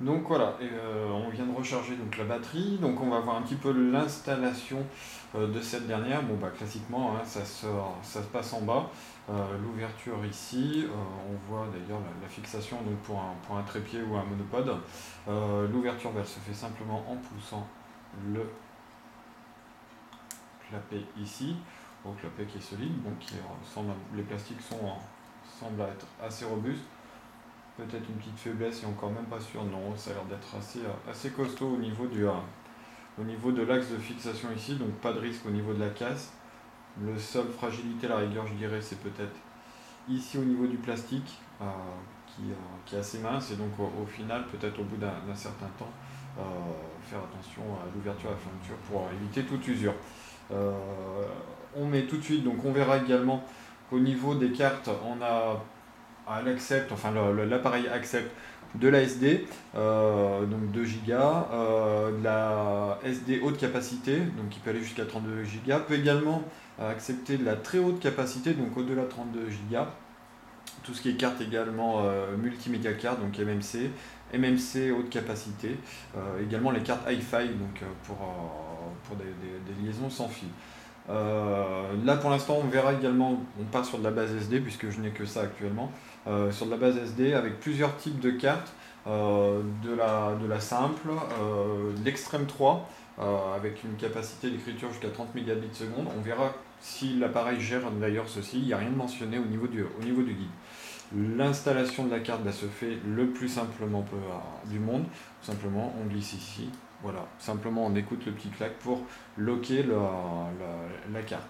Donc voilà, on vient de recharger donc la batterie, donc on va voir un petit peu l'installation de cette dernière. Bon bah classiquement hein, ça se passe en bas. L'ouverture ici, on voit d'ailleurs la fixation donc pour un trépied ou un monopode. L'ouverture bah, elle se fait simplement en poussant le clapet ici. Au clapet qui est solide, donc les plastiques semblent être assez robustes. Peut-être une petite faiblesse et encore même pas sûr. Non, ça a l'air d'être assez costaud au niveau de l'axe de fixation ici, donc pas de risque au niveau de la casse. Le seul fragilité, la rigueur, je dirais, c'est peut-être ici au niveau du plastique qui est assez mince et donc au final, peut-être au bout d'un certain temps, faire attention à l'ouverture et à la fermeture pour éviter toute usure. Euh, on met tout de suite, donc on verra également qu'au niveau des cartes, on a elle accepte, enfin l'appareil accepte de la SD, donc 2 Go, de la SD haute capacité, donc qui peut aller jusqu'à 32 Go, peut également accepter de la très haute capacité, donc au-delà de 32 Go, tout ce qui est carte également multimédia card, donc MMC haute capacité, également les cartes Hi-Fi, donc pour des liaisons sans fil. Là pour l'instant on verra également, on part sur de la base SD puisque je n'ai que ça actuellement, sur de la base SD avec plusieurs types de cartes, de la simple, l'extrême 3 avec une capacité d'écriture jusqu'à 30 mégabits seconde. On verra si l'appareil gère d'ailleurs ceci, il n'y a rien de mentionné au niveau du guide. L'installation de la carte bah, se fait le plus simplement du monde. Tout simplement, on glisse ici. Voilà, simplement on écoute le petit clac pour locker la carte.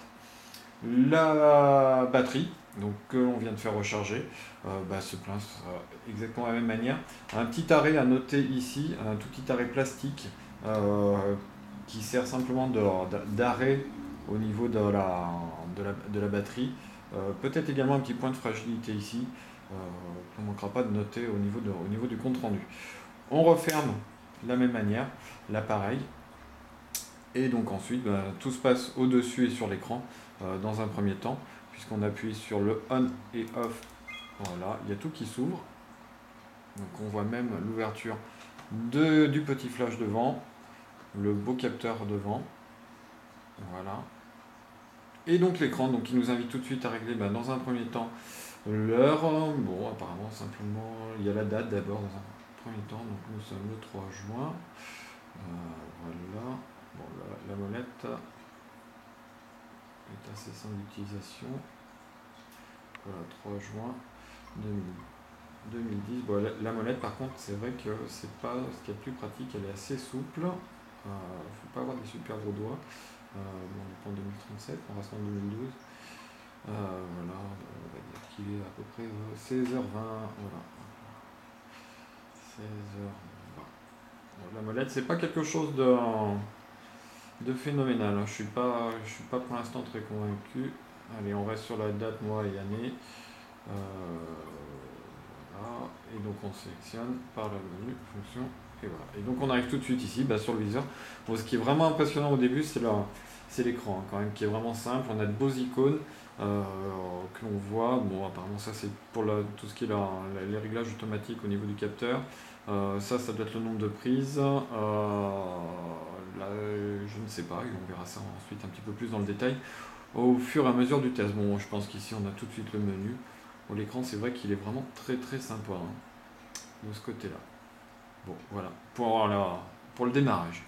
La batterie, donc que l'on vient de faire recharger, bah, se place exactement de la même manière. Un petit arrêt à noter ici, un tout petit arrêt plastique qui sert simplement d'arrêt au niveau de la batterie. Peut-être également un petit point de fragilité ici, qu'on ne manquera pas de noter au niveau du compte rendu. On referme de la même manière l'appareil. Et donc ensuite, bah, tout se passe au-dessus et sur l'écran dans un premier temps, puisqu'on appuie sur le on et off. Voilà, il y a tout qui s'ouvre. Donc on voit même l'ouverture du petit flash devant, le beau capteur devant. Voilà. Et donc l'écran, donc qui nous invite tout de suite à régler bah, dans un premier temps l'heure. Bon, apparemment simplement, il y a la date d'abord dans un premier temps. Donc nous sommes le 3 juin. Voilà. Bon, la molette est assez simple d'utilisation. Voilà, 3 juin 2010. Bon, la molette, par contre, c'est vrai que c'est pas ce qu'il y a de plus pratique. Elle est assez souple. Faut pas avoir des super gros doigts. Bon, on est en 2037, on reste en 2012. Voilà, on va dire qu'il est à peu près 16h20. Voilà. 16h20. Bon, la molette, c'est pas quelque chose de phénoménal. Hein. Je suis pas pour l'instant très convaincu. Allez, on reste sur la date, mois et année. Voilà. Et donc on sélectionne par le menu fonction. Et voilà. Et donc on arrive tout de suite ici bah, sur le viseur. Bon, ce qui est vraiment impressionnant au début, c'est l'écran hein, quand même, qui est vraiment simple. On a de beaux icônes que l'on voit. Bon, apparemment ça c'est pour tout ce qui est les réglages automatiques au niveau du capteur. Ça doit être le nombre de prises. Là, je ne sais pas, et on verra ça ensuite un petit peu plus dans le détail au fur et à mesure du test. Bon, je pense qu'ici on a tout de suite le menu. Bon, l'écran, c'est vrai qu'il est vraiment très très sympa hein, de ce côté-là. Bon, voilà, pour le démarrage.